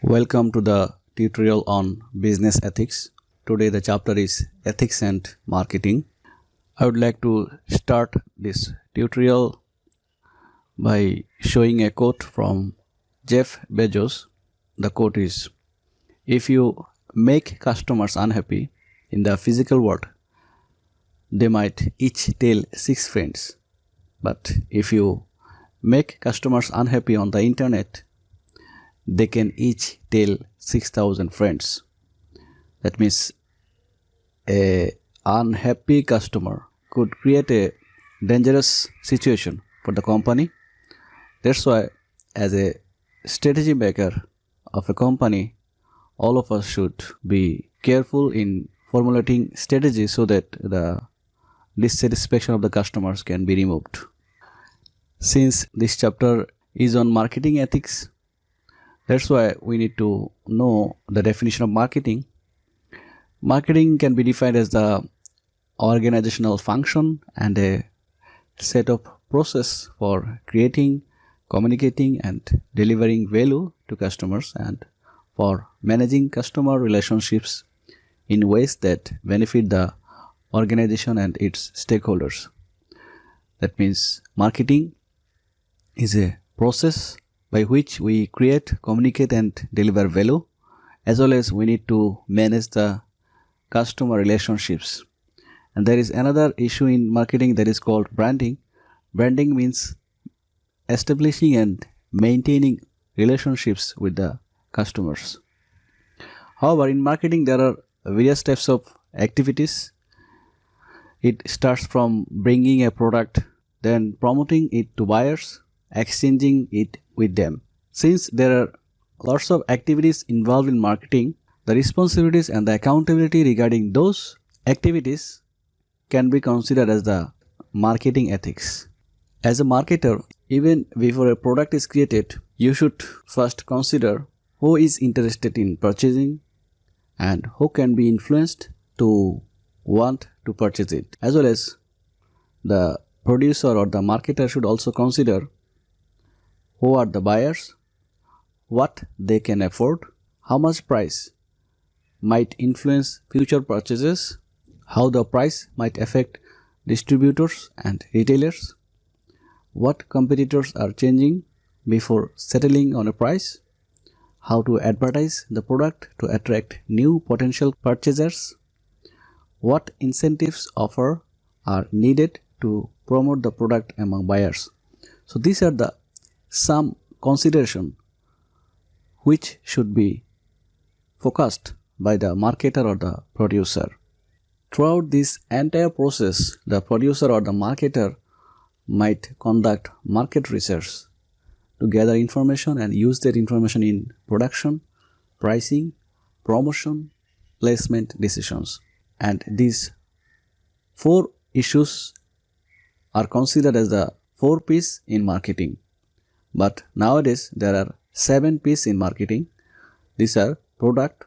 Welcome to the tutorial on business ethics. Today the chapter is ethics and marketing. I would like to start this tutorial by showing a quote from Jeff Bezos. The quote is, "If you make customers unhappy in the physical world, they might each tell 6 friends. But if you make customers unhappy on the internet, they can each tell 6,000 friends." That means a unhappy customer could create a dangerous situation for the company. That's why, as a strategy maker of a company, all of us should be careful in formulating strategies so that the dissatisfaction of the customers can be removed. Since this chapter is on marketing ethics, that's why we need to know the definition of marketing. Marketing can be defined as the organizational function and a set of process for creating, communicating and delivering value to customers and for managing customer relationships in ways that benefit the organization and its stakeholders. That means marketing is a process by which we create, communicate and deliver value, as well as we need to manage the customer relationships. And there is another issue in marketing that is called branding. Branding means establishing and maintaining relationships with the customers. However, in marketing there are various types of activities. It starts from bringing a product, then promoting it to buyers, exchanging it with them. Since there are lots of activities involved in marketing, the responsibilities and the accountability regarding those activities can be considered as the marketing ethics. As a marketer, even before a product is created, you should first consider who is interested in purchasing and who can be influenced to want to purchase it. As well as the producer or the marketer should also consider who are the buyers, what they can afford, how much price might influence future purchases, how the price might affect distributors and retailers, what competitors are changing before settling on a price, how to advertise the product to attract new potential purchasers, what incentives offer are needed to promote the product among buyers. So these are the some consideration which should be focused by the marketer or the producer. Throughout this entire process, the producer or the marketer might conduct market research to gather information and use that information in production, pricing, promotion, placement decisions. And these 4 issues are considered as the 4 P's in marketing. But nowadays there are 7 P's in marketing. These are product,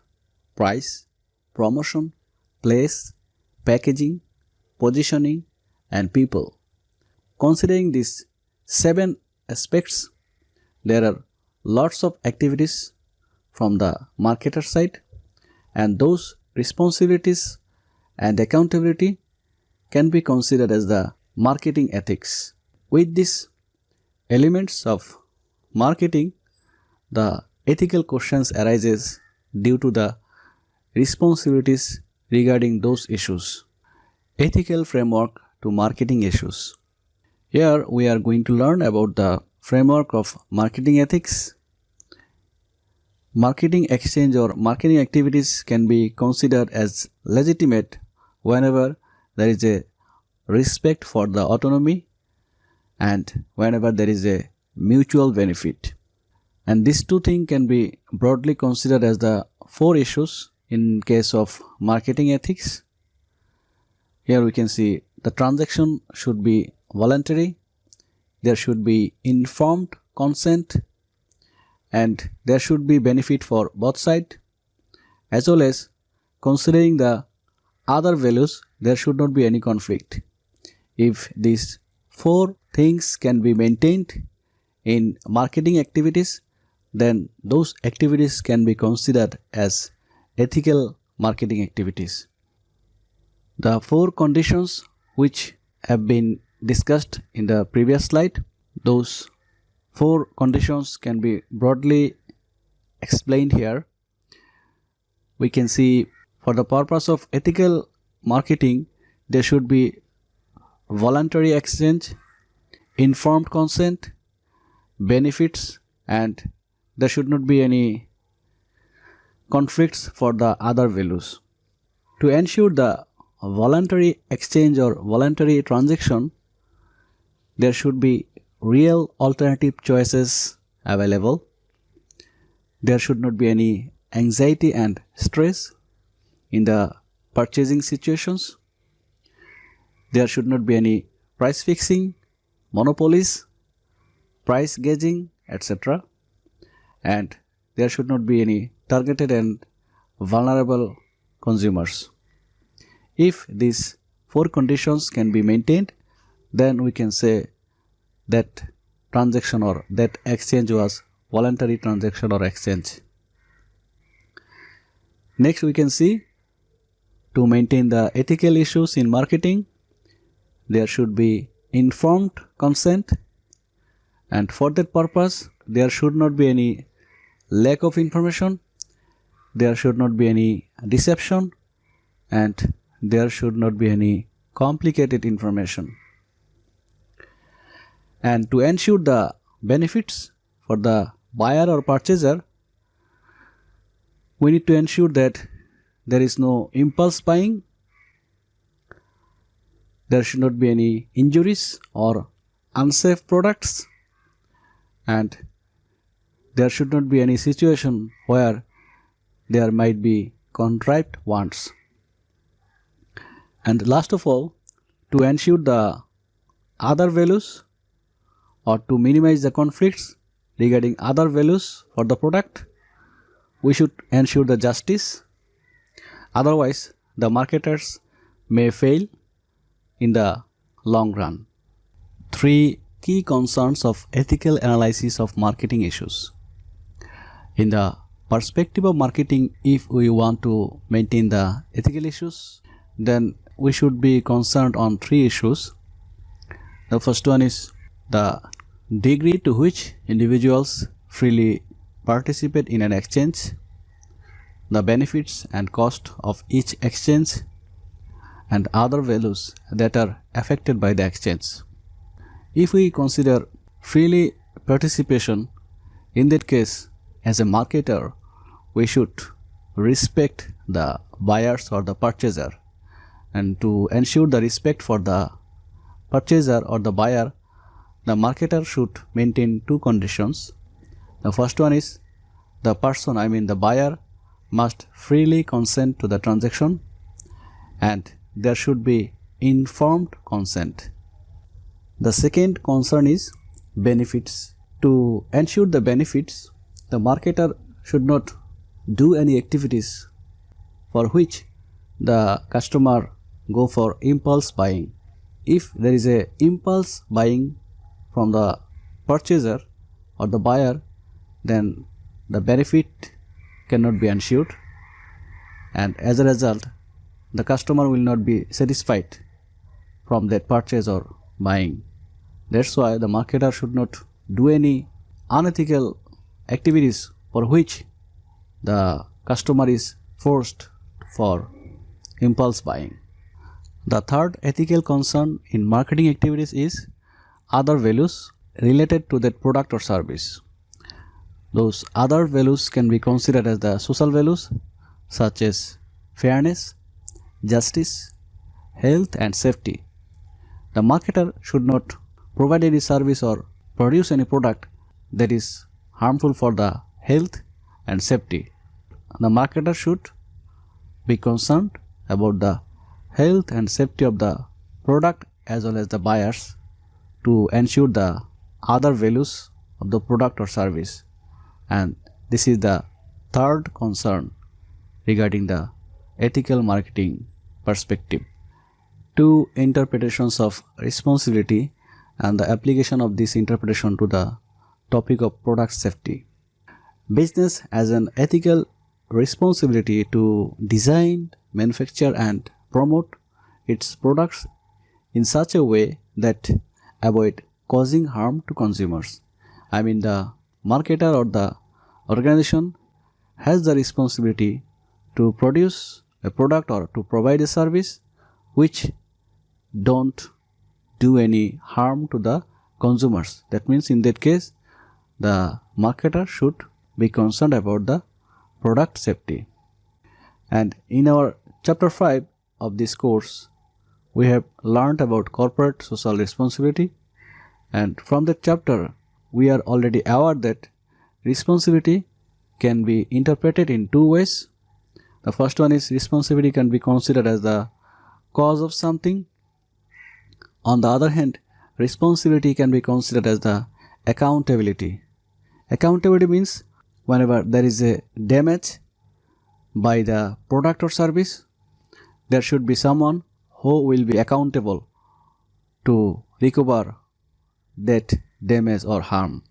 price, promotion, place, packaging, positioning and people. Considering these 7 aspects, there are lots of activities from the marketer side, and those responsibilities and accountability can be considered as the marketing ethics. With these elements of marketing, the ethical questions arises due to the responsibilities regarding those issues. Ethical framework to marketing issues. Here we are going to learn about the framework of marketing ethics. Marketing exchange or marketing activities can be considered as legitimate whenever there is a respect for the autonomy and whenever there is a mutual benefit. And these 2 things can be broadly considered as the 4 issues in case of marketing ethics. Here we can see the transaction should be voluntary, there should be informed consent, and there should be benefit for both sides, as well as considering the other values there should not be any conflict. If these four things can be maintained in marketing activities, then those activities can be considered as ethical marketing activities. The four conditions which have been discussed in the previous slide, those four conditions can be broadly explained here. We can see for the purpose of ethical marketing, there should be voluntary exchange, informed consent, benefits, and there should not be any conflicts for the other values. To ensure the voluntary exchange or voluntary transaction, there should be real alternative choices available. There should not be any anxiety and stress in the purchasing situations. There should not be any price fixing, monopolies, price gauging, etc. And there should not be any targeted and vulnerable consumers. If these four conditions can be maintained, then we can say that transaction or that exchange was voluntary transaction or exchange. Next, we can see to maintain the ethical issues in marketing, there should be informed consent, and for that purpose, there should not be any lack of information, there should not be any deception, and there should not be any complicated information. And to ensure the benefits for the buyer or purchaser, we need to ensure that there is no impulse buying, there should not be any injuries or unsafe products, and there should not be any situation where there might be contrived wants. And last of all, to ensure the other values or to minimize the conflicts regarding other values for the product, we should ensure the justice. Otherwise, the marketers may fail in the long run. Three key concerns of ethical analysis of marketing issues. In the perspective of marketing, if we want to maintain the ethical issues, then we should be concerned on three issues. The first one is the degree to which individuals freely participate in an exchange, the benefits and cost of each exchange, and other values that are affected by the exchange. If we consider freely participation, in that case, as a marketer, we should respect the buyers or the purchaser. And to ensure the respect for the purchaser or the buyer, the marketer should maintain two conditions. The first one is the person, the buyer, must freely consent to the transaction, and there should be informed consent. The second concern is benefits. To ensure the benefits, the marketer should not do any activities for which the customer go for impulse buying. If there is a impulse buying from the purchaser or the buyer, then the benefit cannot be ensured, and as a result, the customer will not be satisfied from that purchase or buying. That's why the marketer should not do any unethical activities for which the customer is forced for impulse buying. The third ethical concern in marketing activities is other values related to that product or service. Those other values can be considered as the social values such as fairness, justice, health, and safety. The marketer should not provide any service or produce any product that is harmful for the health and safety. The marketer should be concerned about the health and safety of the product as well as the buyers to ensure the other values of the product or service. And this is the third concern regarding the ethical marketing perspective. two interpretations of responsibility and the application of this interpretation to the topic of product safety. Business has an ethical responsibility to design, manufacture and promote its products in such a way that avoid causing harm to consumers. I mean, the marketer or the organization has the responsibility to produce a product or to provide a service which don't do any harm to the consumers. That means in that case the marketer should be concerned about the product safety. And in our chapter 5 of this course we have learned about corporate social responsibility, and from that chapter we are already aware that responsibility can be interpreted in two ways. The first one is responsibility can be considered as the cause of something. On the other hand, responsibility can be considered as the accountability. Accountability means whenever there is a damage by the product or service, there should be someone who will be accountable to recover that damage or harm,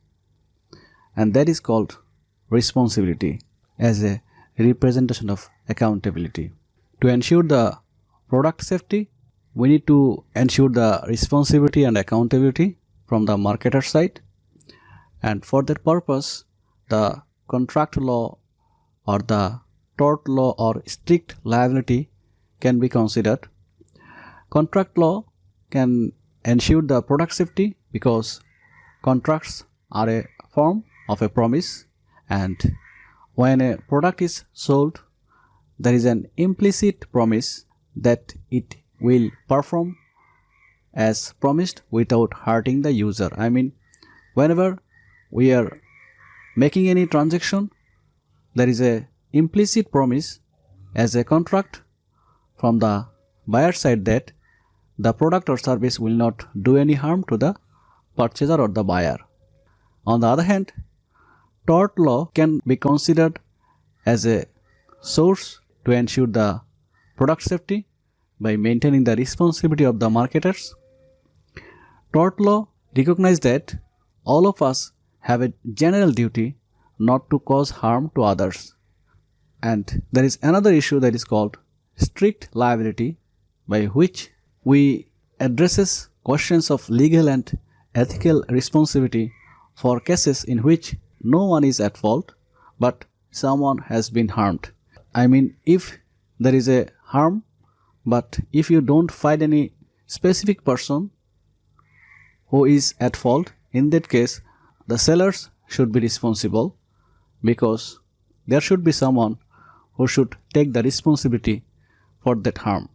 and that is called responsibility as a representation of accountability. To ensure the product safety, we need to ensure the responsibility and accountability from the marketer side, and for that purpose the contract law or the tort law or strict liability can be considered. Contract law can ensure the product safety because contracts are a form of a promise, and when a product is sold there is an implicit promise that it will perform as promised without hurting the user. I mean, whenever we are making any transaction, there is a implicit promise as a contract from the buyer side that the product or service will not do any harm to the purchaser or the buyer. On the other hand, tort law can be considered as a source to ensure the product safety by maintaining the responsibility of the marketers. Tort law recognizes that all of us have a general duty not to cause harm to others. And there is another issue that is called strict liability, by which we addresses questions of legal and ethical responsibility for cases in which no one is at fault but someone has been harmed. I mean, if there is a harm but if you don't find any specific person who is at fault, in that case the sellers should be responsible because there should be someone who should take the responsibility for that harm.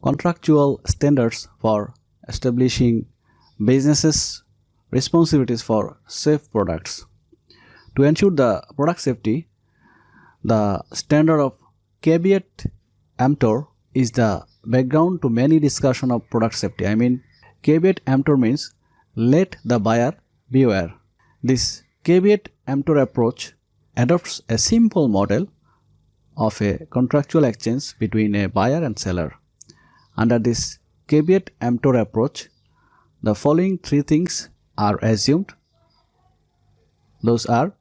Contractual standards for establishing businesses' responsibilities for safe products. To ensure the product safety, the standard of caveat emptor is the background to many discussion of product safety. I mean, caveat emptor means let the buyer beware. This caveat emptor approach adopts a simple model of a contractual exchange between a buyer and seller. Under this caveat emptor approach, the following three things are assumed. Those are: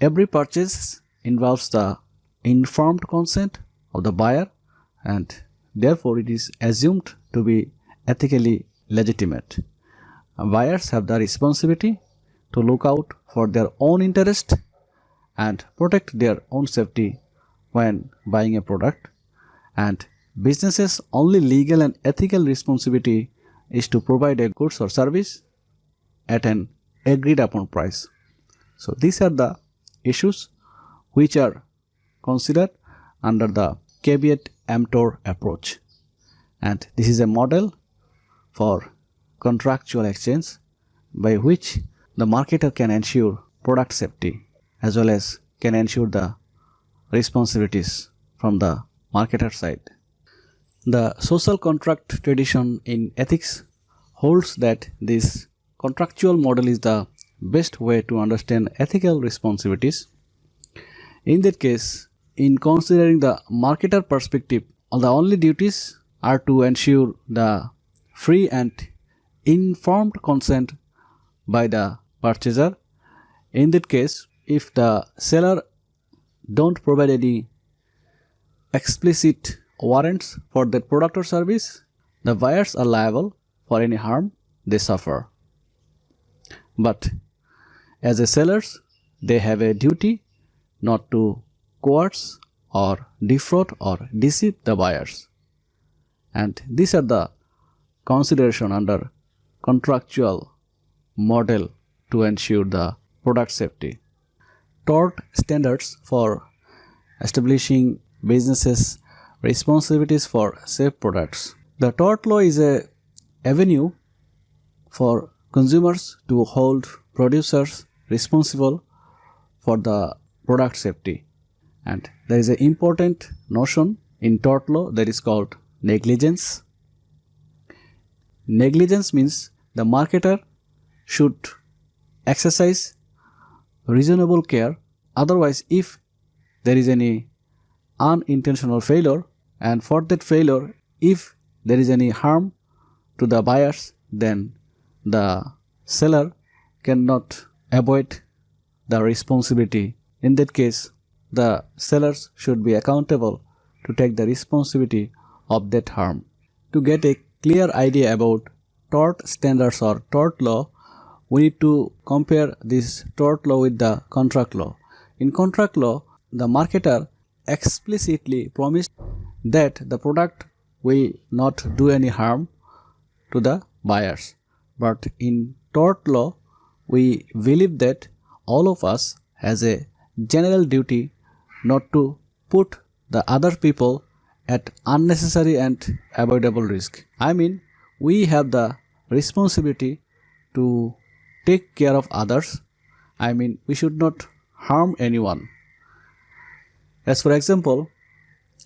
every purchase involves the informed consent of the buyer and therefore it is assumed to be ethically legitimate. Buyers have the responsibility to look out for their own interest and protect their own safety when buying a product, and businesses' only legal and ethical responsibility is to provide a goods or service at an agreed upon price. So these are the issues which are considered under the caveat emptor approach, and this is a model for contractual exchange by which the marketer can ensure product safety as well as can ensure the responsibilities from the marketer side. The social contract tradition in ethics holds that this contractual model is the best way to understand ethical responsibilities. In that case, in considering the marketer perspective, the only duties are to ensure the free and informed consent by the purchaser. In that case, if the seller don't provide any explicit warrants for that product or service, the buyers are liable for any harm they suffer. But as a sellers, they have a duty not to coerce or defraud or deceive the buyers. And these are the consideration under contractual model to ensure the product safety. Tort standards for establishing businesses' responsibilities for safe products. The tort law is a avenue for consumers to hold producers responsible for the product safety. And there is an important notion in tort law that is called negligence. Negligence means the marketer should exercise reasonable care. Otherwise, if there is any unintentional failure, and for that failure, if there is any harm to the buyers, then the seller cannot avoid the responsibility. In that case, the sellers should be accountable to take the responsibility of that harm. To get a clear idea about tort standards or tort law, we need to compare this tort law with the contract law. In contract law, the marketer explicitly promised that the product will not do any harm to the buyers. But in tort law, we believe that all of us has a general duty not to put the other people at unnecessary and avoidable risk. I mean, we have the responsibility to take care of others. I mean, we should not harm anyone. As for example,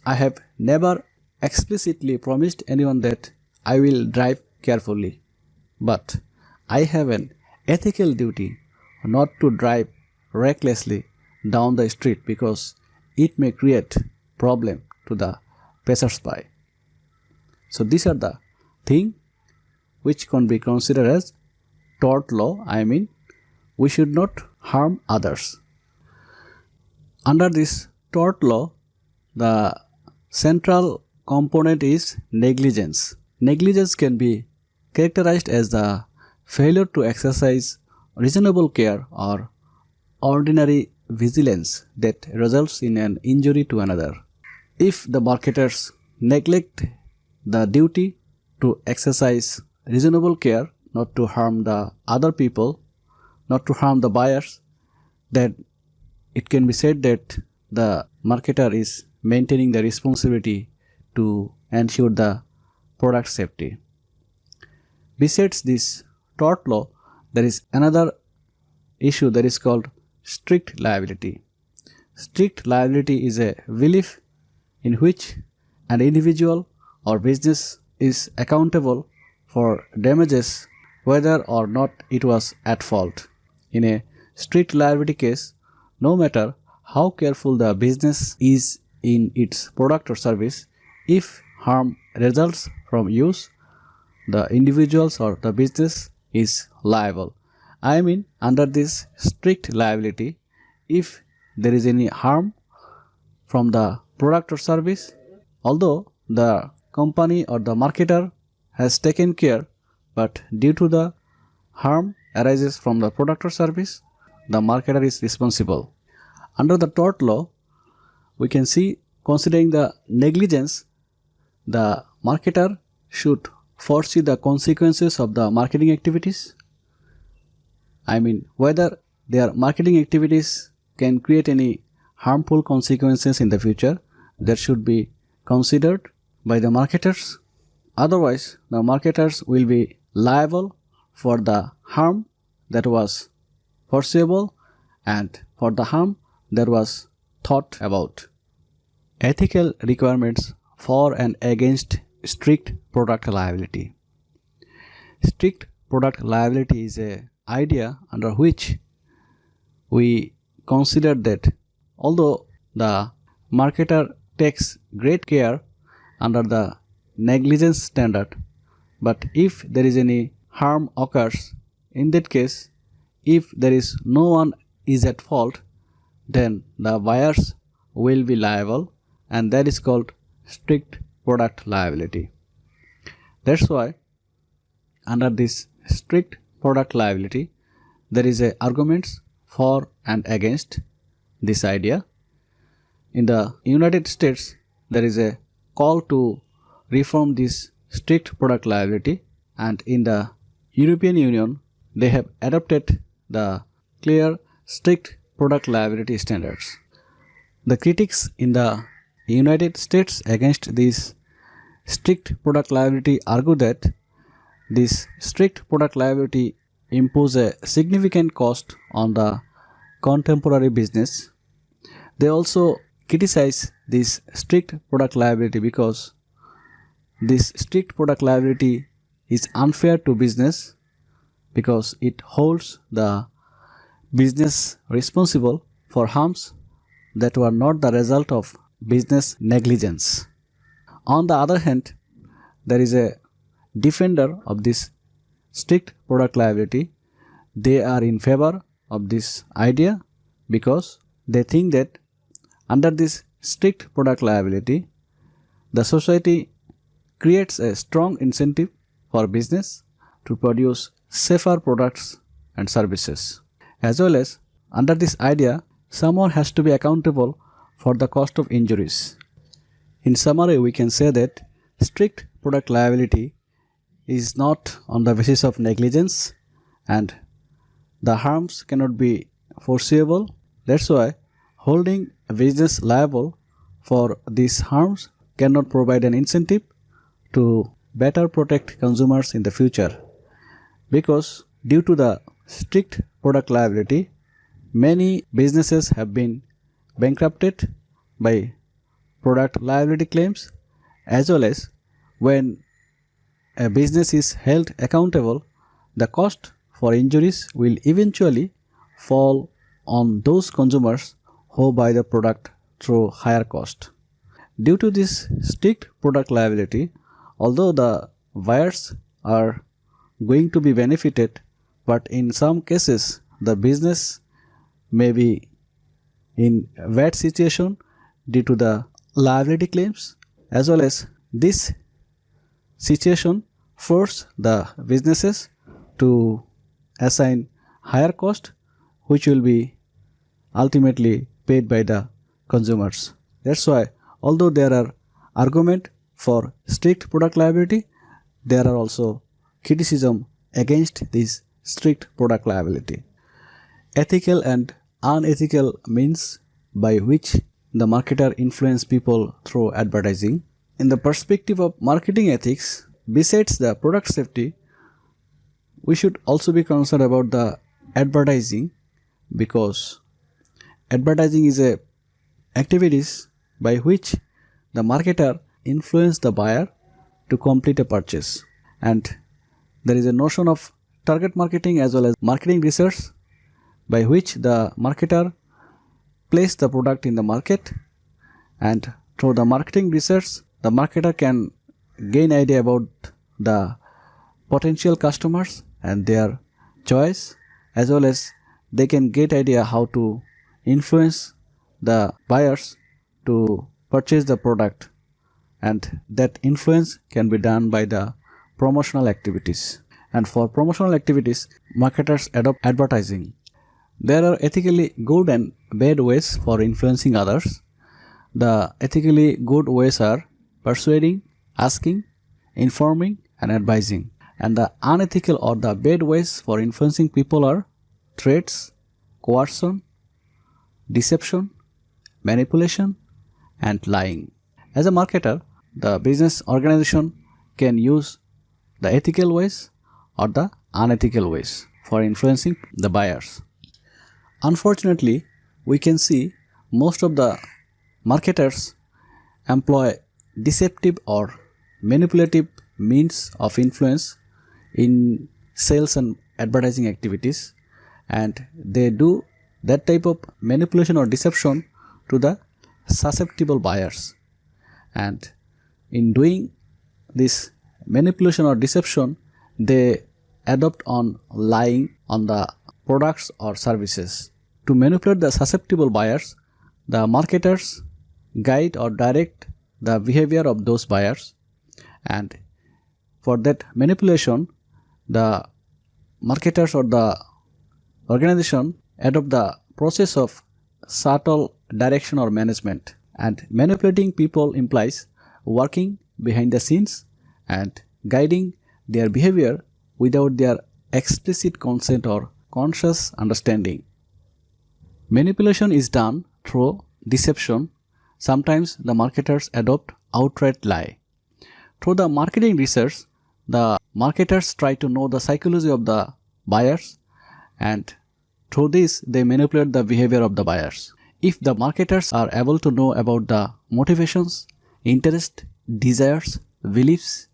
I have never explicitly promised anyone that I will drive carefully, but I have an ethical duty not to drive recklessly down the street because it may create problem to the passersby. So these are the things which can be considered as tort law. I mean, we should not harm others. Under this tort law, the central component is negligence. Negligence can be characterized as the failure to exercise reasonable care or ordinary vigilance that results in an injury to another. If the marketers neglect the duty to exercise reasonable care not to harm the other people, not to harm the buyers, then it can be said that the marketer is maintaining the responsibility to ensure the product safety. Besides this tort law, there is another issue that is called strict liability. Strict liability is a belief in which an individual or business is accountable for damages whether or not it was at fault. In a strict liability case, no matter how careful the business is in its product or service, if harm results from use, the individuals or the business is liable. I mean, under this strict liability, if there is any harm from the product or service, although the company or the marketer has taken care, but due to the harm arises from the product or service, the marketer is responsible. Under the tort law, we can see, considering the negligence, the marketer should foresee the consequences of the marketing activities. I mean, whether their marketing activities can create any harmful consequences in the future, that should be considered by the marketers. Otherwise, the marketers will be liable for the harm that was foreseeable and for the harm that was thought about. Ethical requirements for and against strict product liability. Strict product liability is an idea under which we consider that although the marketer takes great care under the negligence standard. But if there is any harm occurs, in that case, if there is no one is at fault, then the buyers will be liable, and that is called strict product liability. That's why under this strict product liability, there is a arguments for and against this idea. In the United States, there is a call to reform this strict product liability, and in the European Union, they have adopted the clear strict product liability standards. The critics in the United States against this strict product liability argue that this strict product liability impose a significant cost on the contemporary business. They also criticize this strict product liability because this strict product liability is unfair to business because it holds the business responsible for harms that were not the result of business negligence. On the other hand, there is a defender of this strict product liability. They are in favor of this idea because they think that under this strict product liability, the society creates a strong incentive for business to produce safer products and services. As well as under this idea, someone has to be accountable for the cost of injuries. In summary, we can say that strict product liability is not on the basis of negligence and the harms cannot be foreseeable. That's why holding a business liable for these harms cannot provide an incentive to better protect consumers in the future. Because due to the strict product liability, many businesses have been bankrupted by product liability claims, as well as when a business is held accountable, the cost for injuries will eventually fall on those consumers who buy the product through higher cost. Due to this strict product liability, although the buyers are going to be benefited, but in some cases the business may be in a bad situation due to the liability claims, as well as this situation force the businesses to assign higher cost, which will be ultimately paid by the consumers. That's why although there are arguments for strict product liability, there are also criticism against this strict product liability. Ethical and unethical means by which the marketer influence people through advertising. In the perspective of marketing ethics, besides the product safety, we should also be concerned about the advertising, because advertising is a activities by which the marketer influence the buyer to complete a purchase. And there is a notion of target marketing as well as marketing research, by which the marketer place the product in the market, and through the marketing research the marketer can gain idea about the potential customers and their choice, as well as they can get idea how to influence the buyers to purchase the product, and that influence can be done by the promotional activities. And for promotional activities, marketers adopt advertising. There are ethically good and bad ways for influencing others. The ethically good ways are persuading, asking, informing, and advising. And the unethical or the bad ways for influencing people are threats, coercion, deception, manipulation, and lying. As a marketer, the business organization can use the ethical ways or the unethical ways for influencing the buyers. Unfortunately, we can see most of the marketers employ deceptive or manipulative means of influence in sales and advertising activities, and they do that type of manipulation or deception to the susceptible buyers. And in doing this manipulation or deception they adopt on lying on the products or services. To manipulate the susceptible buyers, the marketers guide or direct the behavior of those buyers, and for that manipulation, the marketers or the organization adopt the process of subtle direction or management. And manipulating people implies working behind the scenes and guiding their behavior without their explicit consent or conscious understanding. Manipulation is done through deception. Sometimes the marketers adopt outright lie. Through the marketing research, the marketers try to know the psychology of the buyers, and through this they manipulate the behavior of the buyers. If the marketers are able to know about the motivations, interest, desires, beliefs,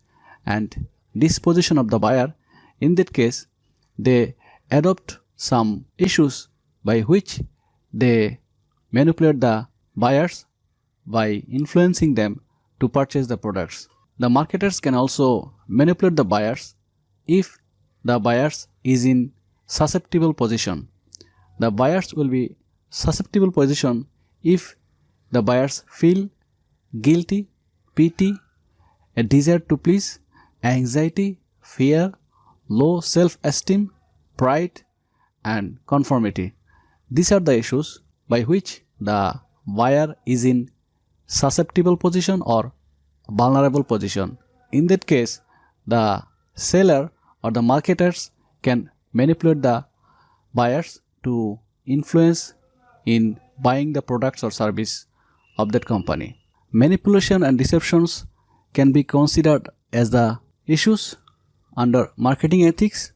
and disposition of the buyer, in that case they adopt some issues by which they manipulate the buyers by influencing them to purchase the products. The marketers can also manipulate the buyers if the buyers is in susceptible position. The buyers will be susceptible position if the buyers feel guilty, pity, a desire to please, anxiety, fear, low self-esteem, pride, and conformity. These are the issues by which the buyer is in susceptible position or vulnerable position. In that case, the seller or the marketers can manipulate the buyers to influence in buying the products or service of that company. Manipulation and deceptions can be considered as the issues under marketing ethics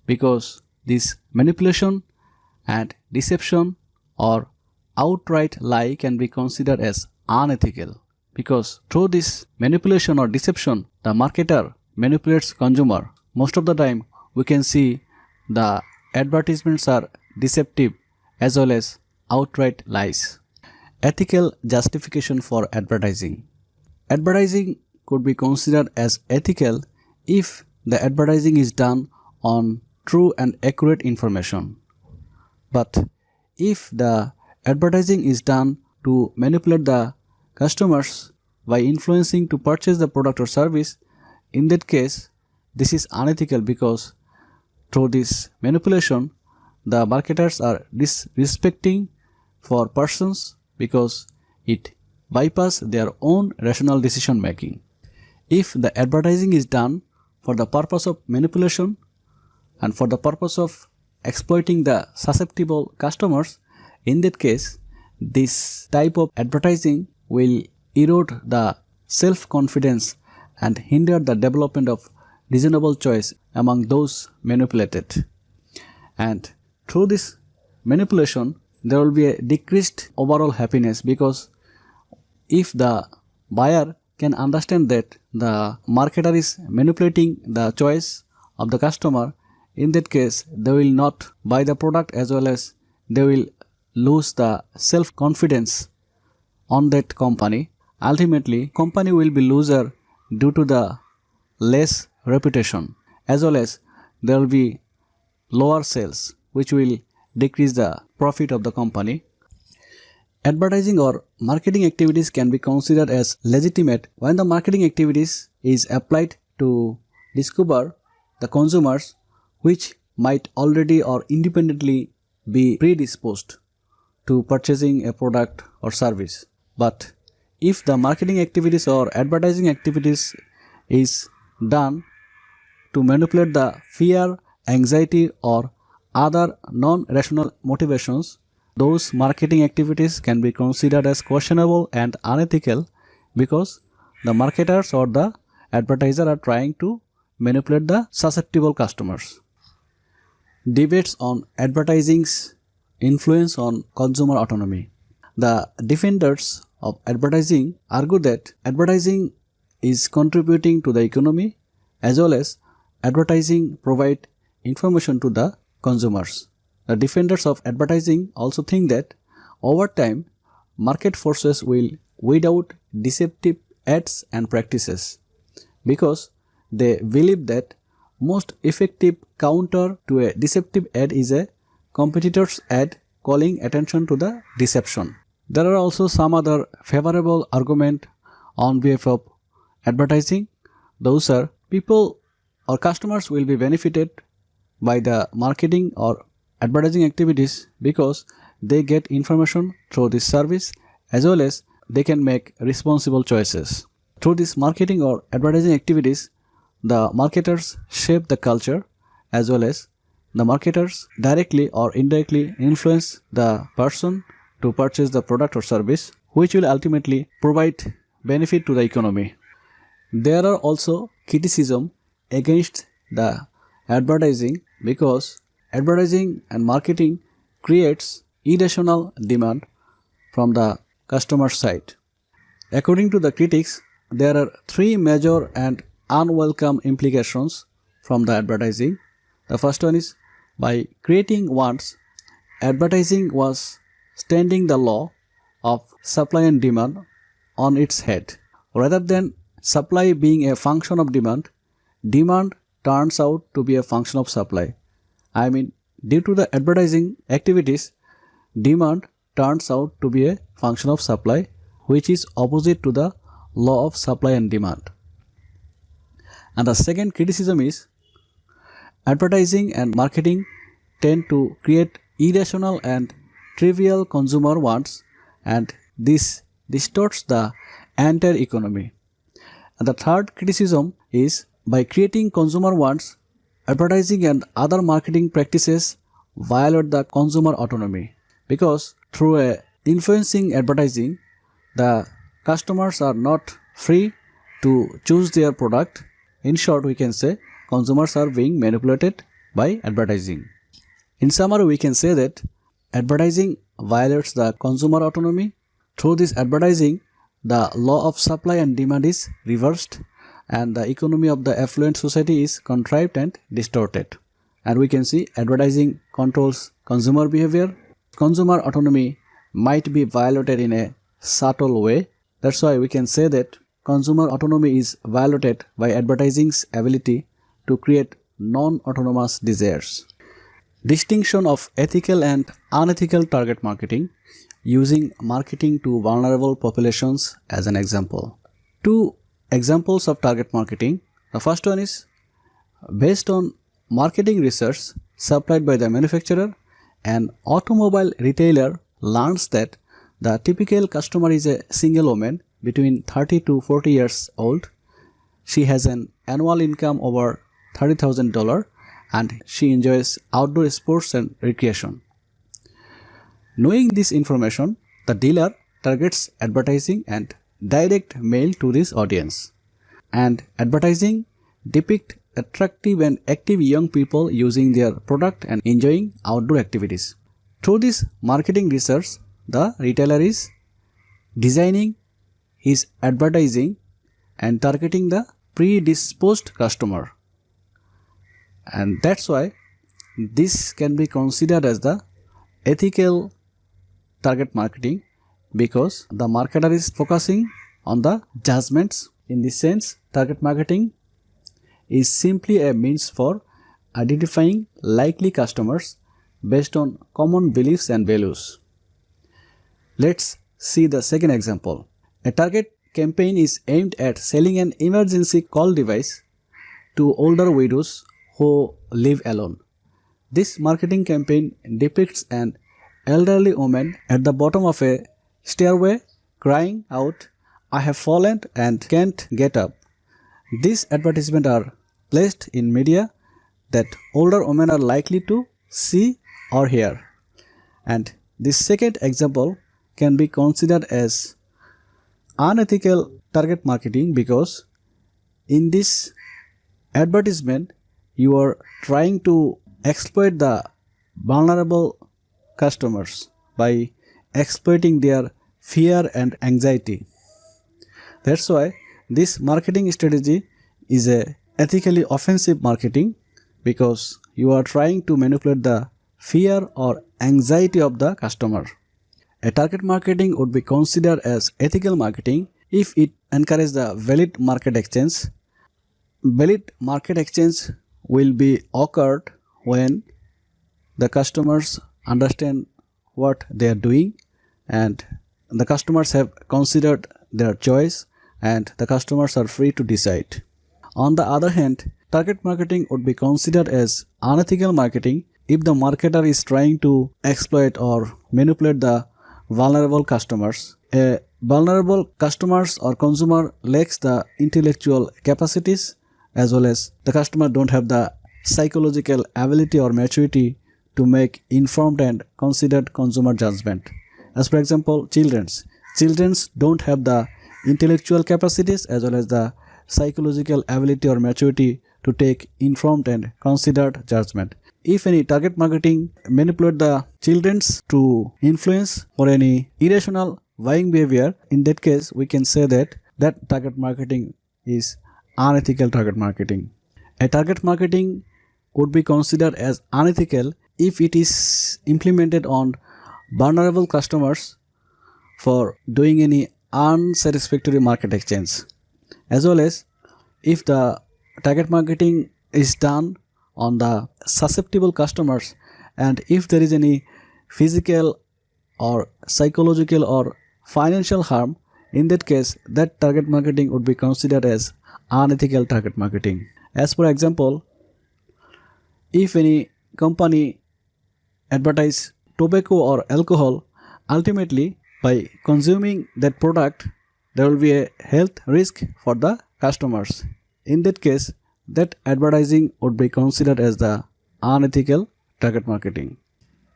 because this manipulation and deception or outright lie can be considered as unethical, because through this manipulation or deception the marketer manipulates consumer. Most of the time we can see the advertisements are deceptive as well as outright lies. Ethical justification for advertising. Advertising could be considered as ethical if the advertising is done on true and accurate information. But if the advertising is done to manipulate the customers by influencing to purchase the product or service, in that case this is unethical, because through this manipulation the marketers are disrespecting for persons because it bypasses their own rational decision making. If the advertising is done for the purpose of manipulation and for the purpose of exploiting the susceptible customers, in that case this type of advertising will erode the self-confidence and hinder the development of reasonable choice among those manipulated. And through this manipulation there will be a decreased overall happiness, because if the buyer can understand that the marketer is manipulating the choice of the customer, in that case they will not buy the product as well as they will lose the self-confidence on that company. Ultimately company will be loser due to the less reputation, as well as there will be lower sales which will decrease the profit of the company. Advertising or marketing activities can be considered as legitimate when the marketing activities is applied to discover the consumers which might already or independently be predisposed to purchasing a product or service. But if the marketing activities or advertising activities is done to manipulate the fear, anxiety, or other non-rational motivations, those marketing activities can be considered as questionable and unethical, because the marketers or the advertiser are trying to manipulate the susceptible customers. Debates on advertising's influence on consumer autonomy. The defenders of advertising argue that advertising is contributing to the economy as well as advertising provide information to the consumers. The defenders of advertising also think that over time market forces will weed out deceptive ads and practices. because they believe that most effective counter to a deceptive ad is a competitor's ad calling attention to the deception. There are also some other favorable argument on behalf of advertising. Those are people or customers will be benefited by the marketing or advertising activities because they get information through this service as well as they can make responsible choices. Through this marketing or advertising activities, the marketers shape the culture as well as the marketers directly or indirectly influence the person to purchase the product or service, which will ultimately provide benefit to the economy. There are also criticism against the advertising because advertising and marketing creates irrational demand from the customer side. According to the critics, there are three major and unwelcome implications from the advertising. The first one is by creating wants, advertising was standing the law of supply and demand on its head. Rather than supply being a function of demand, demand turns out to be a function of supply. I mean, due to the advertising activities, demand turns out to be a function of supply, which is opposite to the law of supply and demand. And the second criticism is advertising and marketing tend to create irrational and trivial consumer wants, and this distorts the entire economy. And the third criticism is by creating consumer wants, advertising and other marketing practices violate the consumer autonomy because through a influencing advertising, the customers are not free to choose their product. In short, we can say consumers are being manipulated by advertising. In summary, we can say that advertising violates the consumer autonomy. Through this advertising, the law of supply and demand is reversed and the economy of the affluent society is contrived and distorted. And we can see advertising controls consumer behavior. Consumer autonomy might be violated in a subtle way. That's why we can say that consumer autonomy is violated by advertising's ability to create non-autonomous desires. Distinction of ethical and unethical target marketing, using marketing to vulnerable populations as an example. Two examples of target marketing. The first one is based on marketing research supplied by the manufacturer. An automobile retailer learns that the typical customer is a single woman between 30 to 40 years old. She has an annual income over $30,000 and she enjoys outdoor sports and recreation. Knowing this information, the dealer targets advertising and direct mail to this audience. And advertising depict attractive and active young people using their product and enjoying outdoor activities. Through this marketing research, the retailer is designing his advertising and targeting the predisposed customer. And that's why this can be considered as the ethical target marketing because the marketer is focusing on the judgments. In this sense, target marketing is simply a means for identifying likely customers based on common beliefs and values. Let's see the second example. A target campaign is aimed at selling an emergency call device to older widows who live alone. This marketing campaign depicts an elderly woman at the bottom of a stairway crying out, "I have fallen and can't get up." These advertisements are placed in media that older women are likely to see or hear. And this second example can be considered as unethical target marketing because in this advertisement you are trying to exploit the vulnerable customers by exploiting their fear and anxiety. That's why this marketing strategy is a ethically offensive marketing because you are trying to manipulate the fear or anxiety of the customer. A target marketing would be considered as ethical marketing if it encourages the valid market exchange Valid market exchange will be occurred when the customers understand what they are doing and the customers have considered their choice and the customers are free to decide. On the other hand, target marketing would be considered as unethical marketing if the marketer is trying to exploit or manipulate the vulnerable customers. A vulnerable customers or consumer lacks the intellectual capacities as well as the customer don't have the psychological ability or maturity to make informed and considered consumer judgment. As for example, children's don't have the intellectual capacities as well as the psychological ability or maturity to take informed and considered judgment. If any target marketing manipulate the children's to influence or any irrational buying behavior, in that case we can say that that target marketing is unethical target marketing. A target marketing would be considered as unethical if it is implemented on vulnerable customers for doing any unsatisfactory market exchange, as well as if the target marketing is done on the susceptible customers and if there is any physical or psychological or financial harm, in that case that target marketing would be considered as unethical target marketing. As for example, if any company advertise tobacco or alcohol, ultimately by consuming that product there will be a health risk for the customers. In that case, that advertising would be considered as the unethical target marketing.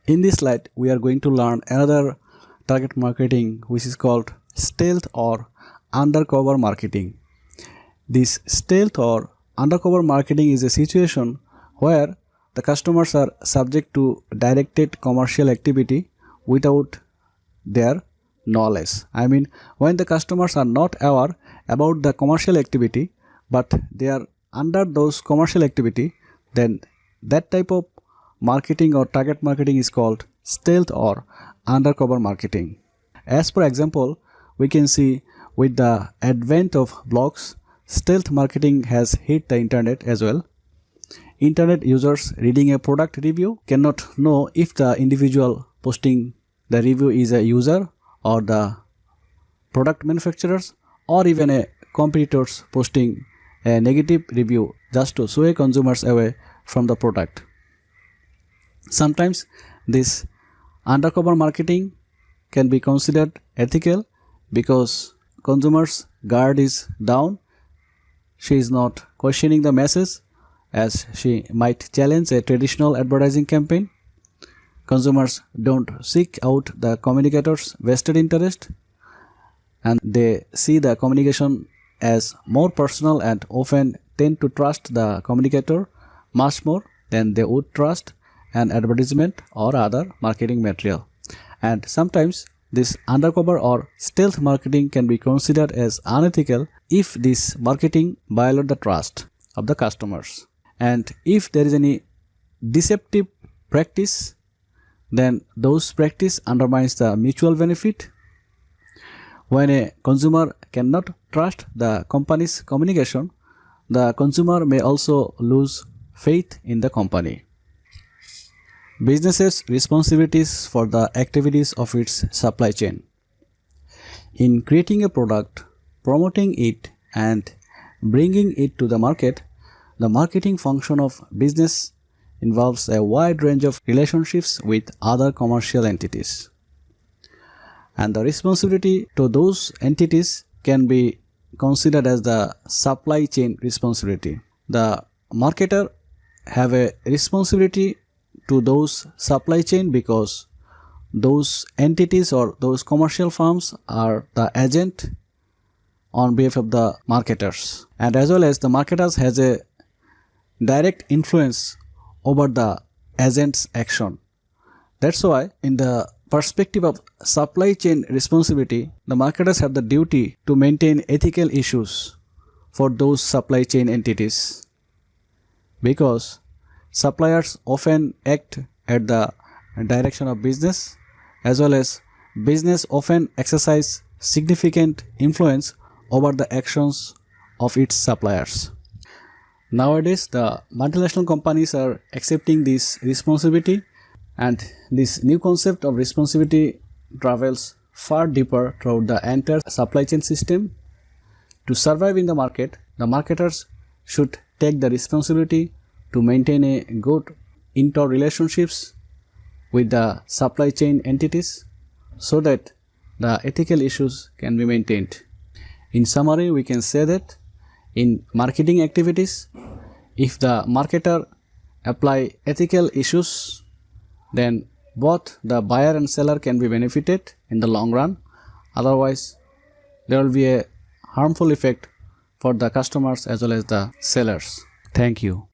In this slide, we are going to learn another target marketing which is called stealth or undercover marketing. This stealth or undercover marketing is a situation where the customers are subject to directed commercial activity without their knowledge. I mean, when the customers are not aware about the commercial activity but they are under those commercial activity, then that type of marketing or target marketing is called stealth or undercover marketing. As per example, we can see with the advent of blogs, stealth marketing has hit the internet as well. Internet users reading a product review cannot know if the individual posting the review is a user or the product manufacturers or even a competitors posting a negative review just to sway consumers away from the product. Sometimes this undercover marketing can be considered ethical because consumers' guard is down. She is not questioning the message as she might challenge a traditional advertising campaign. Consumers don't seek out the communicator's vested interest and they see the communication as more personal and often tend to trust the communicator much more than they would trust an advertisement or other marketing material. And sometimes this undercover or stealth marketing can be considered as unethical if this marketing violates the trust of the customers. And if there is any deceptive practice, then those practice undermines the mutual benefit. When a consumer cannot trust the company's communication, the consumer may also lose faith in the company. Businesses' responsibilities for the activities of its supply chain. In creating a product, promoting it, and bringing it to the market, the marketing function of business involves a wide range of relationships with other commercial entities. And the responsibility to those entities can be considered as the supply chain responsibility. The marketer have a responsibility to those supply chain because those entities or those commercial firms are the agent on behalf of the marketers, and as well as the marketers has a direct influence over the agent's action. That's why in the perspective of supply chain responsibility, the marketers have the duty to maintain ethical issues for those supply chain entities because suppliers often act at the direction of business as well as business often exercise significant influence over the actions of its suppliers. Nowadays, the multinational companies are accepting this responsibility, and this new concept of responsibility travels far deeper throughout the entire supply chain system. To survive in the market, the marketers should take the responsibility to maintain a good interrelationships with the supply chain entities so that the ethical issues can be maintained. In summary, we can say that in marketing activities, if the marketer apply ethical issues, then both the buyer and seller can be benefited in the long run. Otherwise, there will be a harmful effect for the customers as well as the sellers. Thank you.